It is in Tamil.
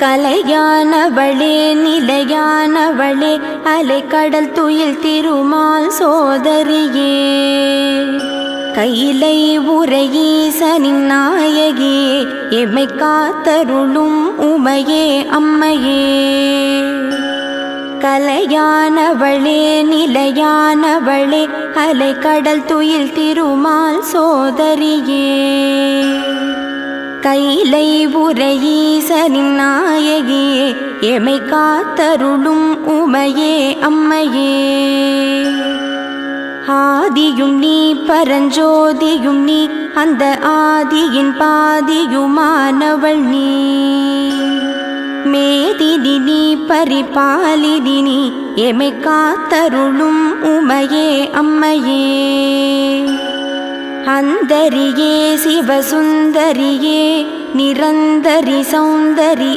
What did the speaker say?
கலையானவளே நிலையானவளே அலைக்கடல் துயில் திருமால் சோதரியே கையிலை உரையீசனின் நாயகியே எம்மை காத்தருளும் உமையே அம்மையே கலையானவளே நிலையானவளே அலைக்கடல் துயில் திருமால் சோதரியே கையிலை உரையீசனின் நாயகியே எமை காத்தருளும் உமையே அம்மையே ஆதியும் நீ பரஞ்சோதியும் நீ அந்த ஆதியின் பாதியுமானவள் நீ மேதினி நீ பரிபாலினி நீ எமை காத்தருளும் உமையே அம்மையே அந்தரியே சிவசுந்தரியே நிரந்தரி சௌந்தரி